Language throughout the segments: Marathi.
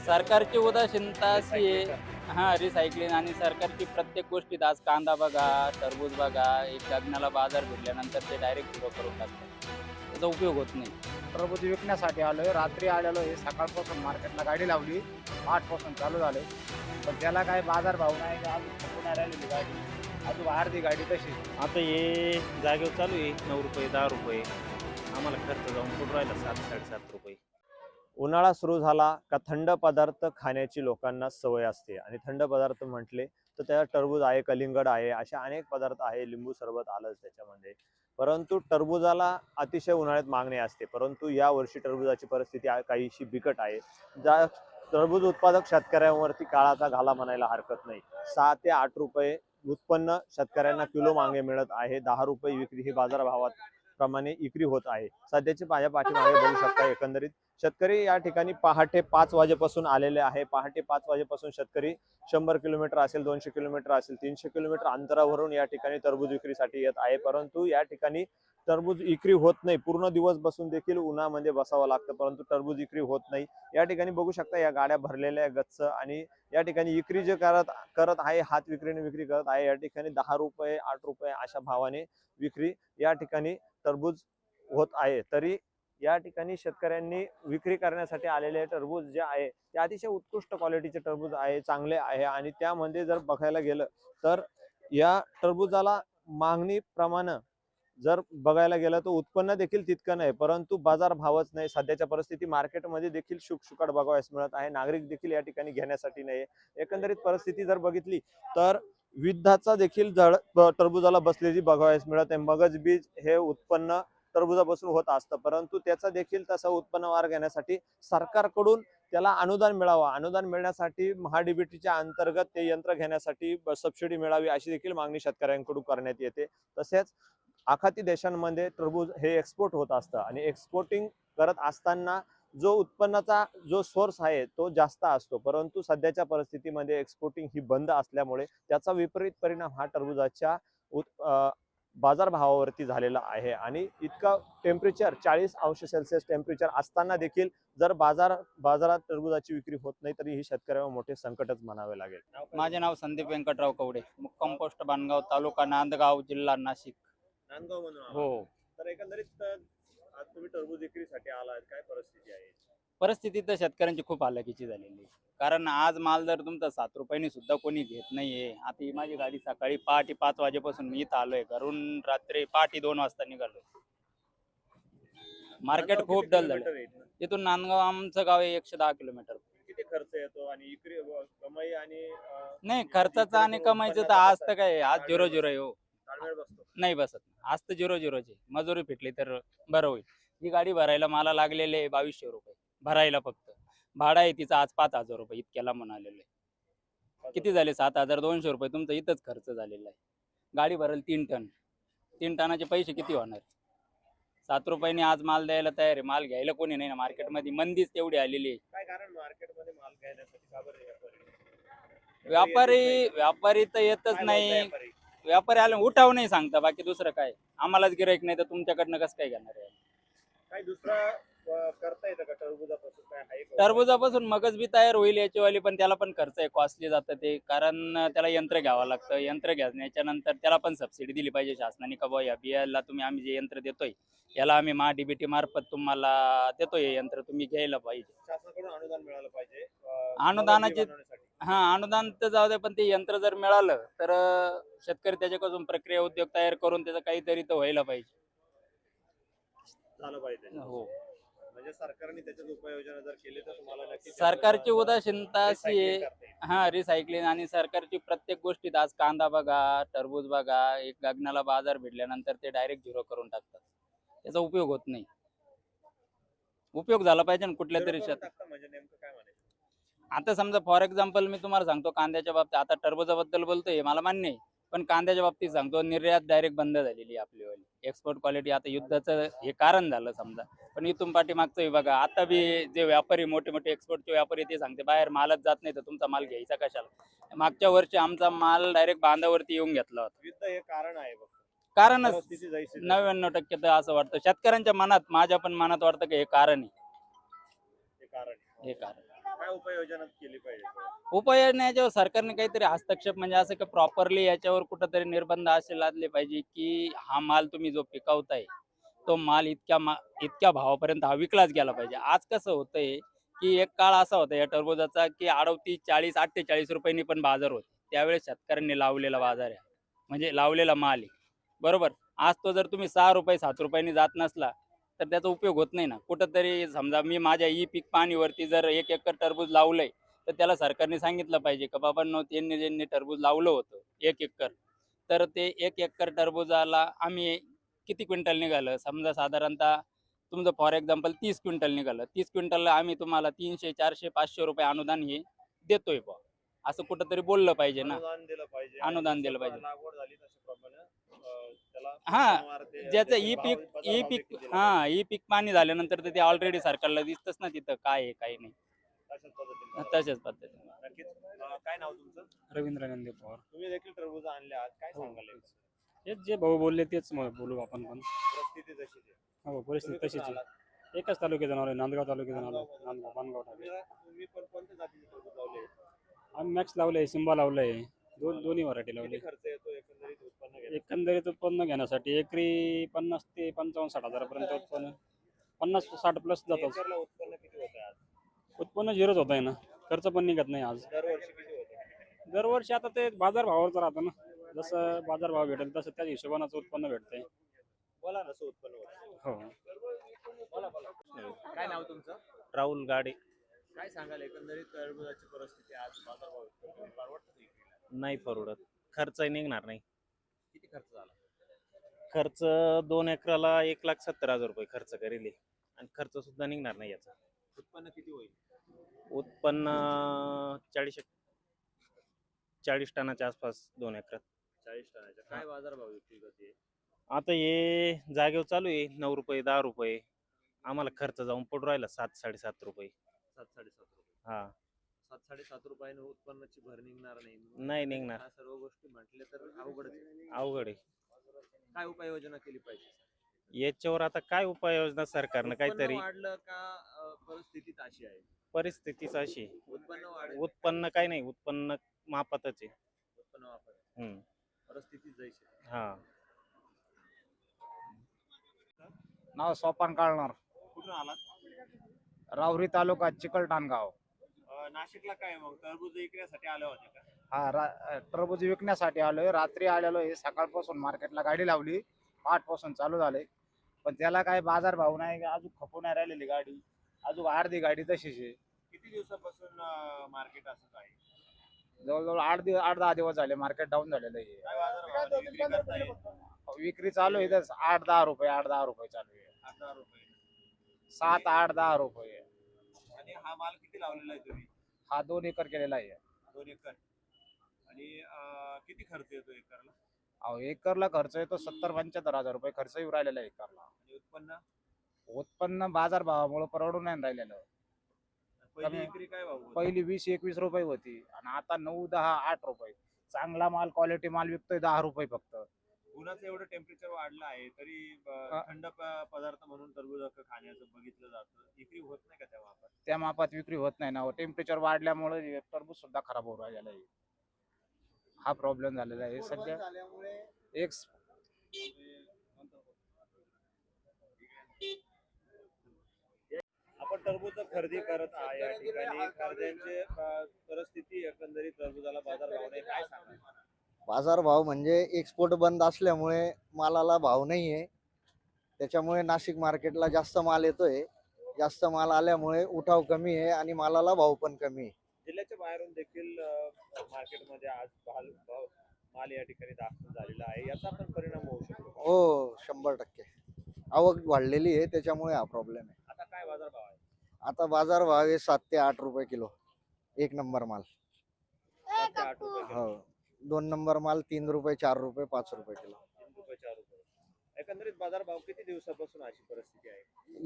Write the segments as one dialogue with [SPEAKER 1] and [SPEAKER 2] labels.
[SPEAKER 1] सरकारची उदासीनता अशी आहे, हां, रिसायकलिंग आणि सरकारची प्रत्येक गोष्टीत आज कांदा बघा, टरबूज बघा, एक गगनाला बाजार भेटल्यानंतर ते डायरेक्ट झिरो करून टाकतात. त्याचा उपयोग होत नाही.
[SPEAKER 2] टरबूज विकण्यासाठी आलोय. रात्री आलेलो आहे. सकाळपासून मार्केटला गाडी लावली. 8 पासून चालू झाले. पण त्याला काय बाजार भाव नाही. अजून थकून नाही राहिलेली गाडी. अजून अर्धी गाडी तशी.
[SPEAKER 3] आता हे जागेवर चालू आहे 9 रुपये 10 रुपये. आम्हाला खर्च जाऊन कुठं राहिला 7-7.5 रुपये.
[SPEAKER 4] उन्हाळा सुरू झाला का थंड पदार्थ खाण्याची लोकांना सवय असते आणि थंड पदार्थ म्हटले तर त्या टरबूज आहे, कलिंगड आहे, अशा अनेक पदार्थ आहे, लिंबू सरबत आलंच त्याच्यामध्ये. परंतु टरबूजाला अतिशय उन्हाळ्यात मागणी असते. परंतु या वर्षी टरबूजाची परिस्थिती काहीशी बिकट आहे. ज्या टरबूज उत्पादक शेतकऱ्यांवरती काळाचा घाला म्हणायला हरकत नाही. 6 ते 8 रुपये उत्पन्न शेतकऱ्यांना किलो मागे मिळत आहे. 10 रुपये विक्री ही बाजारभावात प्रमाणे विक्री होत आहे. सध्याची माझ्या पाठीमागे बघू शकता एकंदरीत शेतकरी या ठिकाणी पहाटे 5 वाजेपासून आलेले आहे. पहाटे 5 वाजेपासून शेतकरी 100 किलोमीटर असेल, 200 किलोमीटर असेल, 300 किलोमीटर अंतरावरून या ठिकाणी टरबूज विक्रीसाठी येत आहे. परंतु या ठिकाणी टरबूज विक्री होत नाही. पूर्ण दिवस बसून देखील उन्हामध्ये बसावं लागतं, परंतु टरबूज विक्री होत नाही. या ठिकाणी बघू शकता या गाड्या भरलेल्या गच्च आणि या ठिकाणी विक्री जे करत आहे, हात विक्रीने विक्री करत आहे. या ठिकाणी 10 रुपये 8 रुपये अशा भावाने विक्री या ठिकाणी टरबूज होत आहे. तरी या ठिकाणी शेतकऱ्यांनी विक्री करण्यासाठी आलेले टरबूज जे आहे ते अतिशय उत्कृष्ट क्वालिटीचे टरबूज आहे, चांगले आहे. आणि त्यामध्ये जर बघायला गेलं तर या टरबूजाला मागणी प्रमाणे जर बघायला गेलं तर उत्पन्न देखील तितकं नाही, परंतु बाजार भावच नाही. सध्याच्या परिस्थिती मार्केटमध्ये देखील शुकशुकाट बघावयास मिळत आहे. नागरिक देखील या ठिकाणी घेण्यासाठी नाही. एकंदरीत परिस्थिती जर बघितली तर विद्धाचा देखील जड टरबूजाला बसलेली बघावयास मिळत आहे. मगज बीज हे उत्पन्न टरबूजापासून होत असतं, परंतु त्याचा देखील तसा उत्पन्न वाढ घेण्यासाठी सरकारकडून त्याला अनुदान मिळावं. अनुदान मिळण्यासाठी महाडीबीटीच्या अंतर्गत ते यंत्र घेण्यासाठी सबसिडी मिळावी अशी देखील मागणी शेतकऱ्यांकडून करण्यात येते. तसेच आखाती देशांमध्ये टरबूज हे एक्सपोर्ट होत असतं आणि एक्सपोर्टिंग करत असताना जो उत्पन्नाचा जो सोर्स आहे तो जास्त असतो, परंतु सध्याच्या परिस्थितीमध्ये एक्सपोर्टिंग ही बंद असल्यामुळे त्याचा विपरीत परिणाम हा टरबूजाच्या बाजारभावावरती झालेला आहे. आणि इतका टेम्परेचर 40°C टेम्परेचर असताना देखील जर बाजारात टरबूजाची विक्री होत नाही तरी ही शेतकऱ्यांवर मोठे संकटच म्हणावे लागेल.
[SPEAKER 1] माझे नाव संदीप व्यंकटराव कवडे, मुक्काम पोस्ट बाणगाव, तालुका नांदगाव, जिल्हा नाशिक.
[SPEAKER 4] नांदगाव म्हणून
[SPEAKER 1] हो.
[SPEAKER 4] तर एकंदरीत आज तुम्ही टरबूज विक्रीसाठी आलात, काय परिस्थिती आहे?
[SPEAKER 1] परिस्थिती तर शेतकऱ्यांची खूप हालाकीची झालेली आहे. कारण आज माल जर तुमचा 7 रुपयांनी सुद्धा कोणी घेत नाहीये. आता ही माझी गाडी सकाळी पहाटे 5 वाजेपासून मी इथं आलोय, घरून रात्री पहाटे 2 वाजता निघालोय. मार्केट खूप डल झालं. इथून नांदगाव आमचं गाव आहे 110 किलोमीटर.
[SPEAKER 4] किती खर्च येतो आणि विक्री कमाई आणि
[SPEAKER 1] नाही, खर्चाचं आणि कमाईचं तर आज तर काय, आज 0-0 आहे हो.
[SPEAKER 4] ताळमेळ बसतो?
[SPEAKER 1] नाही बसत. आज तर 0-0चे. मजुरी फिटली तर बरं होईल. ही गाडी भरायला मला लागलेले 2200 रुपये भरायला फक्त. भाडा आहे तिचा आज 5000 रुपये इतक्याला म्हणालेलं आहे. किती झाले? 7200 रुपये तुमचा इथंच खर्च झालेला आहे. गाडी भरेल 3 टन. 3 टनाचे पैसे किती होणार? 7 रुपयांनी आज माल द्यायला तयार आहे. माल घ्यायला कोणी नाही ना मार्केटमध्ये. मंदीच तेवढी आलेली आहे.
[SPEAKER 4] काय कारण मार्केटमध्ये माल घेण्यासाठी का बरं
[SPEAKER 1] व्यापारी तर येतच नाही. व्यापारी आले उठाव नाही सांगता, बाकी दुसरं काय. आम्हालाच गिराईक नाही तर तुमच्याकडनं कसं काय घेणार आहे?
[SPEAKER 4] काय दुसरा करता येतं का टरबूजापासून? काय आहे का?
[SPEAKER 1] टरबूजापासून मगच बी तयार होईल याचीवाली, पण त्याला पण खर्च आहे, कॉस्टली जातं ते. कारण त्याला यंत्र घ्यावं लागतं. यंत्र घेण्याच्या नंतर त्याला पण सबसिडी दिली पाहिजे शासनाने, का बुवा या बियाला आम्ही जे यंत्र देतोय याला आम्ही डीबीटी मार्फत तुम्हाला देतोय हे यंत्र, तुम्ही घ्यायला पाहिजे.
[SPEAKER 4] शासनाकडून अनुदान मिळालं पाहिजे.
[SPEAKER 1] अनुदानाचे अनुदान तर जाऊ दे, पण ते यंत्र जर मिळालं तर शेतकरी त्याच्यापासून प्रक्रिया उद्योग तयार करून त्याचं काहीतरी तर व्हायला पाहिजे.
[SPEAKER 4] झालं पाहिजे.
[SPEAKER 1] हो.
[SPEAKER 4] म्हणजे सरकारने त्याच्यात उपाययोजना जर केली तर तुम्हाला नक्की
[SPEAKER 1] सरकारची उदासीनता अशी आहे, हां, रिसायकलिंग आणि सरकारची प्रत्येक गोष्टीत आज कांदा बघा, टरबूज बघा, एक गगनाला बाजार भेटल्यानंतर ते डायरेक्ट झिरो करून टाकतात. त्याचा उपयोग होत नाही. उपयोग झाला पाहिजे ना कुठल्या तरी शेतात.
[SPEAKER 4] म्हणजे नेमकं काय म्हणायचं?
[SPEAKER 1] आता समजा फॉर एक्झाम्पल मी तुम्हाला सांगतो कांद्याच्या बाबतीत, आता टरबूजाबद्दल बोलतोय मला मान्य आहे, पण कांद्याच्या बाबतीत सांगतो निर्यात डायरेक्ट बंद झालेली आहे आपलीवाली. एक्सपोर्ट क्वालिटी आता युद्धाचं हे कारण झालं समजा, पण इथून पाठीमागचं बघा. आता बी जे व्यापारी मोठे मोठे एक्सपोर्टचे व्यापारी ते सांगते बाहेर मालच जात नाही तर तुमचा माल घ्यायचा कशाला. मागच्या वर्षी आमचा माल डायरेक्ट बांधावरती येऊन घेतला होता.
[SPEAKER 4] युद्ध हे कारण आहे बघ.
[SPEAKER 1] कारणच
[SPEAKER 4] परिस्थिती जायची
[SPEAKER 1] 99% तर असं वाटतं शेतकऱ्यांच्या मनात, माझ्या पण मनात वाटतं की हे कारण आहे.
[SPEAKER 4] हे कारण आहे.
[SPEAKER 1] हे कारण
[SPEAKER 4] काय उपाययोजना केली पाहिजे?
[SPEAKER 1] उपाययोजना याच्यावर सरकारने काहीतरी हस्तक्षेप म्हणजे असं की प्रॉपरली याच्यावर कुठंतरी निर्बंध असे लादले पाहिजे की हा माल तुम्ही जो पिकवताय तो माल इतक्या भावापर्यंत हा विकलाच गेला पाहिजे. आज कसं होतंय की एक काळ असा होता या टरबुजाचा की 38, 40, 48 रुपयांनी पण बाजार होते. त्यावेळेस शेतकऱ्यांनी लावलेला बाजार आहे. म्हणजे लावलेला माल आहे. बरोबर. आज तो जर तुम्ही 6 रुपये, 7 रुपयांनी जात नसला तर त्याचा उपयोग होत नाही ना. कुठंतरी समजा मी माझ्या पीक पाहणीवरती जर 1 एकर टरबूज लावलंय, तर त्याला सरकारने सांगितलं पाहिजे की बाबांनो त्यांनी ज्यांनी टरबूज लावलं होतं 1 एकर, तर ते 1 एकर टरबुजाला आम्ही किती क्विंटल निघालं? समजा साधारणतः तुमचं फॉर एक्झाम्पल 30 क्विंटल निघालं. 30 क्विंटलला आम्ही तुम्हाला 300, 400, 500 रुपये अनुदान हे देतोय बुवा. असं कुठेतरी बोललं पाहिजे ना.
[SPEAKER 4] अनुदान दिलं पाहिजे.
[SPEAKER 1] अनुदान
[SPEAKER 4] आणि
[SPEAKER 1] दिलं
[SPEAKER 4] जसं
[SPEAKER 1] पाहिजे.
[SPEAKER 4] लागवड झाली तशाप्रमाणे त्याला
[SPEAKER 1] हां,
[SPEAKER 4] वारंवार ते
[SPEAKER 1] ज्याचं
[SPEAKER 4] त्याचे
[SPEAKER 1] ई
[SPEAKER 4] भाव-
[SPEAKER 1] पीक
[SPEAKER 4] बाजारभाव
[SPEAKER 1] ई पीक
[SPEAKER 4] देखील दिले पाहिजे.
[SPEAKER 1] ई पीक पाणी झाल्यानंतर तर ते ऑलरेडी सरकारला दिसतंच ना तिथं काय आहे, काय नाही.
[SPEAKER 4] तशाच पद्धतीने
[SPEAKER 1] तशाच पद्धतीने.
[SPEAKER 4] नक्कीच. काय नाव तुमचं?
[SPEAKER 5] रवींद्र नंदी पवार.
[SPEAKER 4] तुम्ही देखील टरबूज आणले आहात, काय
[SPEAKER 5] हो.
[SPEAKER 4] सांगाल याबद्दल?
[SPEAKER 5] हेच जे भाऊ बोलले तेच बोलू आपण पण.
[SPEAKER 4] परिस्थिती जशीच आहे.
[SPEAKER 5] हो
[SPEAKER 4] तुम्ही
[SPEAKER 5] परिस्थिती
[SPEAKER 4] कुठून
[SPEAKER 5] तशीच आहे.
[SPEAKER 4] आलात?
[SPEAKER 5] एकच तालुक्यात नाव आहे, नांदगाव तालुक्यात नाव आहे.
[SPEAKER 4] नांदगाव.
[SPEAKER 5] नांदगाव टाकले.
[SPEAKER 4] तुम्ही पण कोणत्या जातीचे टरबूज लावले?
[SPEAKER 5] आम्ही मॅक्स लावलंय, सिम्बा लावलंय, दोन्ही व्हरायटी
[SPEAKER 4] किती
[SPEAKER 5] लावली.
[SPEAKER 4] खर्च येतो एकंदरीत उत्पन्न घेण्यासाठी?
[SPEAKER 5] एकंदरीत उत्पन्न घेण्यासाठी एकरी 50 ते 55-60 हजारापर्यंत उत्पन्न, 50-60 प्लस जातं.
[SPEAKER 4] एकरला उत्पन्न किती होतं आज?
[SPEAKER 5] उत्पन्न झिरोच होत आहे ना, खर्च पण निघत नाही आज.
[SPEAKER 4] दरवर्षी किती होतं?
[SPEAKER 5] दरवर्षी आता ते बाजार भावावरच राहतं ना, जसं बाजार भाव भेटेल तसं त्या हिशोबानेच उत्पन्न भेटतंय.
[SPEAKER 4] बोला ना, उत्पन्न होतं.
[SPEAKER 5] हो.
[SPEAKER 4] काय नाव तुमचं?
[SPEAKER 3] राहुल गाडे.
[SPEAKER 4] काय सांगाल एकंदरीत टरबूजाची परिस्थिती आज बाजारभाव परवडतं का विक्रीला?
[SPEAKER 3] नाही परवडत, खर्चही निघणार नाही.
[SPEAKER 4] किती खर्च झाला?
[SPEAKER 3] खर्च 2 एकराला 1,70,000 रुपये खर्च करेल आणि खर्च सुद्धा निघणार नाही याचा.
[SPEAKER 4] उत्पन्न किती होईल?
[SPEAKER 3] उत्पन्न 40 टनाच्या आसपास 2 एकरात.
[SPEAKER 4] 40 टनाच्या. काय बाजारभाव विक्री होते?
[SPEAKER 3] आता हे जागेवर चालू आहे 9 रुपये 10 रुपये. आम्हाला खर्च जाऊन पडू राहिला 7-7.5 रुपये.
[SPEAKER 4] 7-7.5 रुपये.
[SPEAKER 3] हा
[SPEAKER 4] 7-7.5 रुपयाने उत्पन्नाची भर निघणार नाही.
[SPEAKER 3] नाही निघणार.
[SPEAKER 4] ह्या सर्व गोष्टी म्हटल्या तर अवघडच आहे.
[SPEAKER 3] अवघड आहे.
[SPEAKER 4] काय उपाययोजना केली पाहिजे?
[SPEAKER 3] याच्यावर आता काय उपाययोजना सरकारनं
[SPEAKER 4] उत्पन्न
[SPEAKER 3] काहीतरी.
[SPEAKER 4] वाढलं का परिस्थितीच अशी आहे?
[SPEAKER 3] परिस्थितीच अशी आहे.
[SPEAKER 4] उत्पन्न वाढलं,
[SPEAKER 3] उत्पन्न काय नाही, उत्पन्न मापातच आहे.
[SPEAKER 4] उत्पन्न वापर,
[SPEAKER 3] हम्म.
[SPEAKER 4] परिस्थिती जैशी.
[SPEAKER 3] हा.
[SPEAKER 2] नाव सोपान काळणार,
[SPEAKER 4] कुठून आलात?
[SPEAKER 2] राहुरी तालुका चिकलठाण गाव.
[SPEAKER 4] नाशिकला काय मग टरबूज विकण्यासाठी आले होते का?
[SPEAKER 2] हा टरबूज विकण्यासाठी आलोय. रात्री आलेलो आहे, सकाळपासून मार्केटला गाडी लावली, 8 पासून चालू झाले. पण त्याला काय बाजार भाव नाही, अजून खपून नाही राहिलेली गाडी, अजून अर्धी गाडी तशीच आहे.
[SPEAKER 4] किती दिवसापासून मार्केट असंच आहे?
[SPEAKER 2] जवळजवळ 8-10 दिवस झाले मार्केट डाऊन झालेलं आहे.
[SPEAKER 4] काय बाजारभावाने विक्री करताय?
[SPEAKER 2] विक्री चालू आहे तर 8-10 रुपये, 8-10 रुपये चालू आहे.
[SPEAKER 4] 8-10 रुपये.
[SPEAKER 2] 7-8-10 रुपये.
[SPEAKER 4] आणि हा माल किती लावलेला आहे तुम्ही?
[SPEAKER 2] हा 2 एकर केलेला आहे.
[SPEAKER 4] 2 एकर. आणि किती खर्च येतो एकरला?
[SPEAKER 2] अहो एकरला खर्च येतो 70-75 हजार रुपये खर्च येऊ राहिलेला आहे एकरला.
[SPEAKER 4] आणि उत्पन्न?
[SPEAKER 2] उत्पन्न बाजार भावामुळे परवडून नाही राहिलेलं.
[SPEAKER 4] पहिली
[SPEAKER 2] कमी.
[SPEAKER 4] विक्री काय भाव होती?
[SPEAKER 2] पहिली 20-21 रुपये होती आणि आता 9-10-8 रुपये. चांगला माल, क्वालिटी माल विकतोय 10 रुपये फक्त.
[SPEAKER 4] उन्हाचं एवढं टेम्परेचर वाढलं आहे तरी थंड पदार्थ म्हणून टरबूज खाण्याचं बघितलं जातं. विक्री होत नाही का त्या वापर?
[SPEAKER 2] त्या मापात विक्री होत नाही ना. टेम्परेचर वाढल्यामुळे टरबूज सुद्धा खराब होऊ राहिलेला आहे. हा प्रॉब्लेम झालेला आहे सध्या. एक
[SPEAKER 4] आपण टरबूज खरेदी करत आहे या ठिकाणी. खरेदीची परिस्थिती एकंदरीत टरबूजाला बाजार भाव नाही, काय सांगाल?
[SPEAKER 6] बाजारभाव म्हणजे एक्सपोर्ट बंद असल्यामुळे मालाला भाव नाही आहे. त्याच्यामुळे नाशिक मार्केटला जास्त माल येतोय. जास्त माल आल्यामुळे उठाव कमी आहे आणि मालाला भाव पण कमी आहे.
[SPEAKER 4] जिल्ह्याच्या बाहेरून देखील मार्केटमध्ये आज माल या ठिकाणी दाखल झालेला आहे. याचा पण परिणाम होऊ शकतो का?
[SPEAKER 6] हो 100%. आवक वाढलेली आहे त्याच्यामुळे हा प्रॉब्लेम आहे.
[SPEAKER 4] आता काय बाजार भाव आहे?
[SPEAKER 6] आता बाजारभाव आहे 7 ते 8 रुपये किलो. 1 नंबर माल.
[SPEAKER 4] 7 ते 8 रुपये किलो.
[SPEAKER 6] हो. 2 नंबर माल 3 रुपये 4 रुपये 5 रुपये किलो.
[SPEAKER 4] 3 रुपये 4 रुपये. एकंदरीत बाजार भाव किती दिवसापासून अशी परिस्थिती आहे?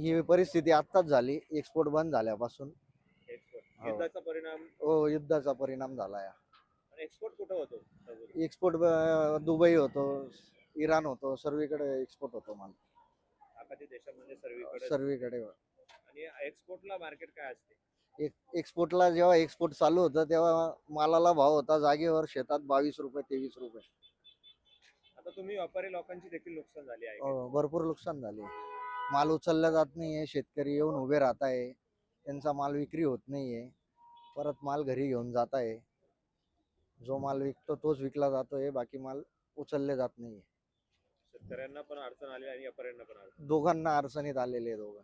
[SPEAKER 6] ही परिस्थिती आत्ताच झाली एक्सपोर्ट बंद झाल्यापासून.
[SPEAKER 4] एक्सपोर्ट
[SPEAKER 6] हो.
[SPEAKER 4] युद्धाचा परिणाम.
[SPEAKER 6] हो युद्धाचा परिणाम झाला आहे.
[SPEAKER 4] आणि एक्सपोर्ट कुठं होतो टरबूज?
[SPEAKER 6] एक्सपोर्ट दुबई होतो, इराण होतो, सर्वीकडे एक्सपोर्ट होतो माल.
[SPEAKER 4] आखाती देशामध्ये सर्वीकडे.
[SPEAKER 6] सर्वीकडे.
[SPEAKER 4] आणि एक्सपोर्टला मार्केट काय असते?
[SPEAKER 6] एक्सपोर्टला जेव्हा एक्सपोर्ट चालू होतं तेव्हा मालाला भाव होता जागेवर शेतात 22 रुपये 23 रुपये.
[SPEAKER 4] आता तुम्ही व्यापारी लोकांची देखील नुकसान झाली आहे का?
[SPEAKER 6] भरपूर नुकसान झाले. माल उचलला जात नाहीये, शेतकरी येऊन उभे राहत आहे, त्यांचा माल विक्री होत नाहीये, परत माल घरी घेऊन जात आहे. जो माल विकतो तोच विकला जातोय, बाकी माल उचलले जात नाहीये.
[SPEAKER 4] शेतकऱ्यांना पण अडचण आली आणि व्यापाऱ्यांना पण अडचण.
[SPEAKER 6] दोघांना अडचणीत आलेले आहे दोघं.